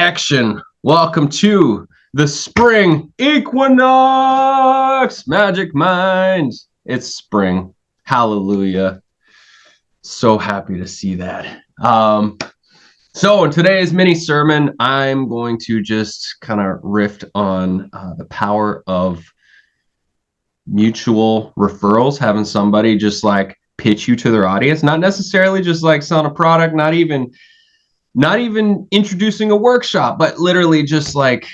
connection. Welcome to the spring equinox, Magic Mind. It's spring. Hallelujah. So happy to see that. So in today's mini sermon, I'm going to just kind of riff on the power of mutual referrals, having somebody just like pitch you to their audience, not necessarily just like selling a product, not even introducing a workshop, but literally just like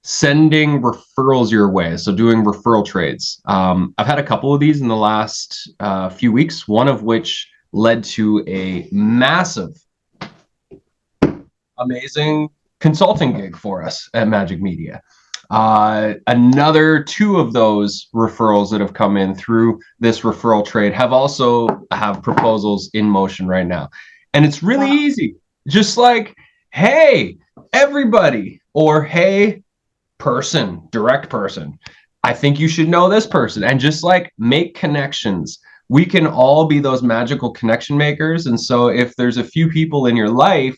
sending referrals your way. So doing referral trades. I've had a couple of these in the last few weeks, one of which led to a massive, amazing consulting gig for us at Magic Media. Another two of those referrals that have come in through this referral trade have proposals in motion right now. And it's really easy. Just like, hey, everybody, or hey, person, direct person, I think you should know this person, and just like make connections. We can all be those magical connection makers. And so if there's a few people in your life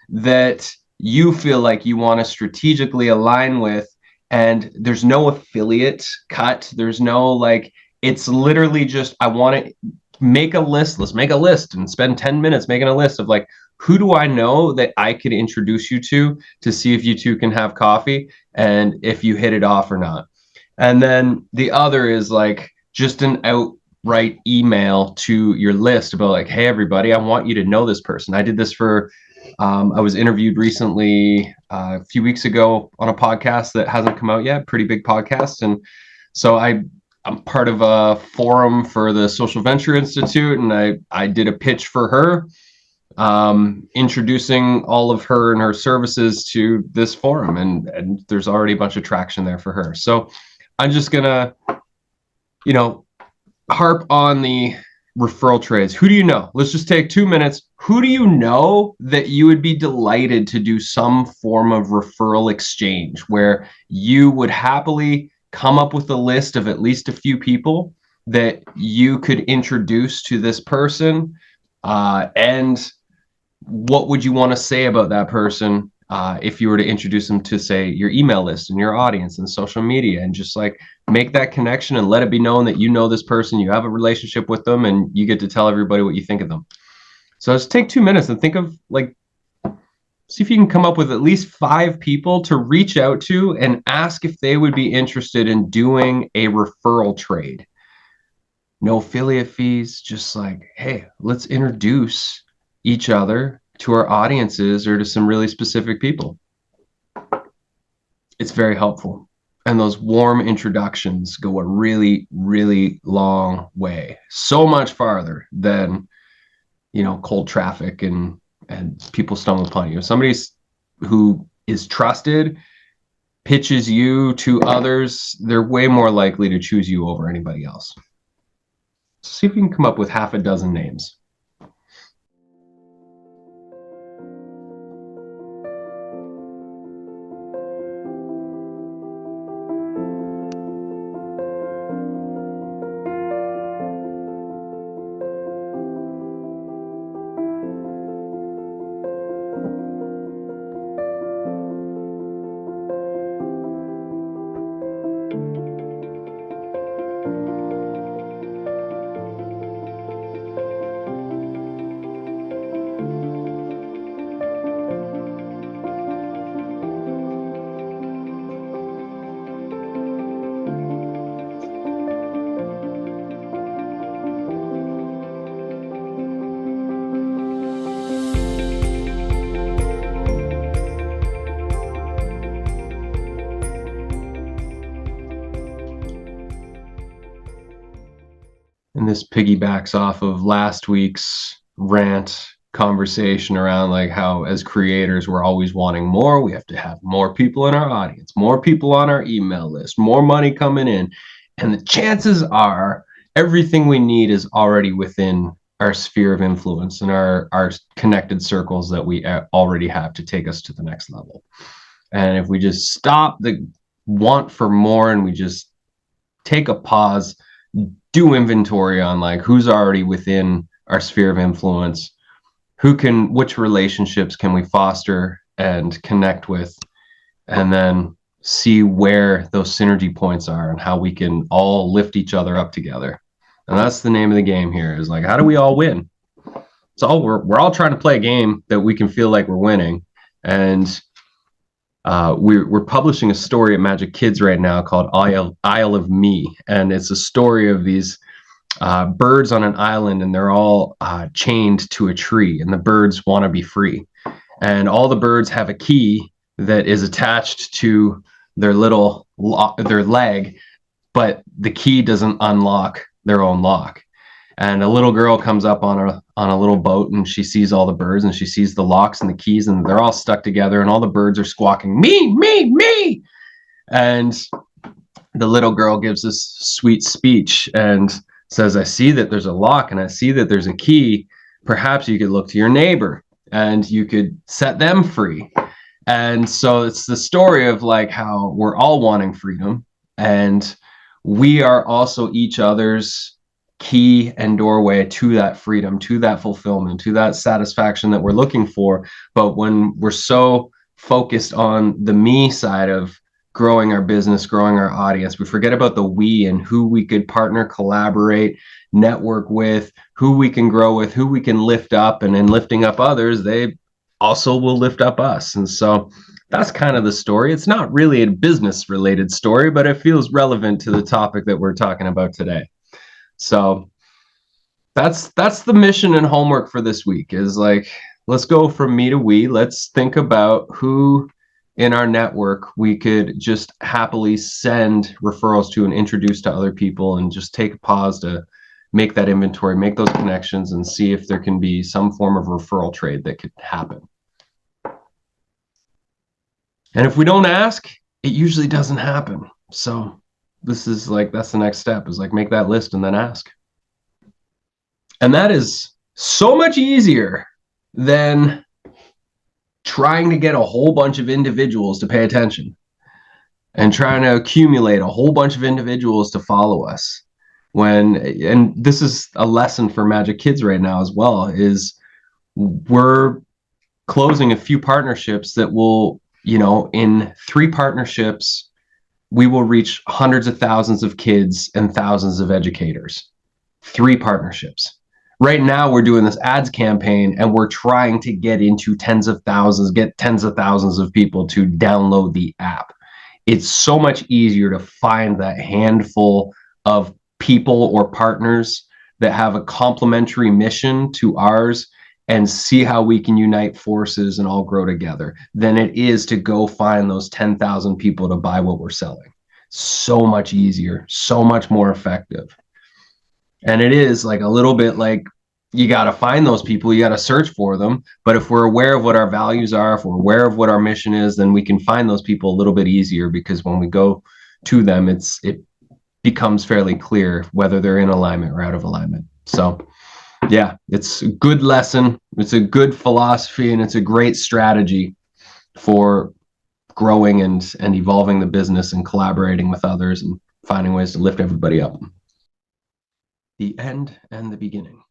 that you feel like you want to strategically align with, and there's no affiliate cut, there's no like, it's literally just, I want to make a list. Let's make a list and spend 10 minutes making a list of like, who do I know that I could introduce you to see if you two can have coffee and if you hit it off or not. And then the other is like just an outright email to your list about like, hey, everybody, I want you to know this person. I did this for, I was interviewed recently a few weeks ago on a podcast that hasn't come out yet, pretty big podcast. And so I'm part of a forum for the Social Venture Institute, and I did a pitch for her, introducing all of her and her services to this forum, and there's already a bunch of traction there for her. So I'm just gonna, harp on the referral trades. Who do you know? Let's just take 2 minutes. Who do you know that you would be delighted to do some form of referral exchange where you would happily come up with a list of at least a few people that you could introduce to this person, and what would you want to say about that person if you were to introduce them to, say, your email list and your audience and social media, and just like make that connection and let it be known that you know this person, you have a relationship with them, and you get to tell everybody what you think of them. So just take 2 minutes and think of like, see if you can come up with at least 5 people to reach out to and ask if they would be interested in doing a referral trade. No affiliate fees, just like, hey, let's introduce each other to our audiences or to some really specific people. It's very helpful. And those warm introductions go a really, really long way. So much farther than, cold traffic and people stumble upon you. Somebody who is trusted pitches you to others, they're way more likely to choose you over anybody else. So see if you can come up with half a dozen names. And this piggybacks off of last week's rant conversation around like how as creators, we're always wanting more. We have to have more people in our audience, more people on our email list, more money coming in. And the chances are everything we need is already within our sphere of influence and our connected circles that we already have to take us to the next level. And if we just stop the want for more and we just take a pause, do inventory on like who's already within our sphere of influence, which relationships can we foster and connect with, and then see where those synergy points are and how we can all lift each other up together. And that's the name of the game here, is like, how do we all win? It's all, we're all trying to play a game that we can feel like we're winning. And we're publishing a story at Magic Kids right now called Isle of Me. And it's a story of these birds on an island, and they're all chained to a tree, and the birds want to be free. And all the birds have a key that is attached to their their leg, but the key doesn't unlock their own lock. And a little girl comes up on a little boat, and she sees all the birds, and she sees the locks and the keys, and they're all stuck together, and all the birds are squawking, me, me, me. And the little girl gives this sweet speech and says, I see that there's a lock and I see that there's a key. Perhaps you could look to your neighbor and you could set them free. And so it's the story of like how we're all wanting freedom, and we are also each other's key and doorway to that freedom, to that fulfillment, to that satisfaction that we're looking for. But when we're so focused on the me side of growing our business, growing our audience, we forget about the we and who we could partner, collaborate, network with, who we can grow with, who we can lift up. And in lifting up others, they also will lift up us. And so that's kind of the story. It's not really a business related story, but it feels relevant to the topic that we're talking about today. So that's the mission and homework for this week, is like, let's go from me to we. Let's think about who in our network we could just happily send referrals to and introduce to other people, and just take a pause to make that inventory, make those connections, and see if there can be some form of referral trade that could happen. And if we don't ask, it usually doesn't happen. So this is like, that's the next step, is like, make that list and then ask. And that is so much easier than trying to get a whole bunch of individuals to pay attention and trying to accumulate a whole bunch of individuals to follow us. And this is a lesson for Magic Kids right now as well, is we're closing a few partnerships that will, in 3 partnerships, we will reach hundreds of thousands of kids and thousands of educators. 3 partnerships. Right now, we're doing this ads campaign, and we're trying to get into tens of thousands of people to download the app. It's so much easier to find that handful of people or partners that have a complementary mission to ours and see how we can unite forces and all grow together than it is to go find those 10,000 people to buy what we're selling. So much easier, so much more effective. And it is like a little bit like, you got to find those people, you got to search for them. But if we're aware of what our values are, if we're aware of what our mission is, then we can find those people a little bit easier, because when we go to them, it becomes fairly clear whether they're in alignment or out of alignment. So yeah, it's a good lesson. It's a good philosophy, and it's a great strategy for growing and evolving the business and collaborating with others and finding ways to lift everybody up. The end and the beginning.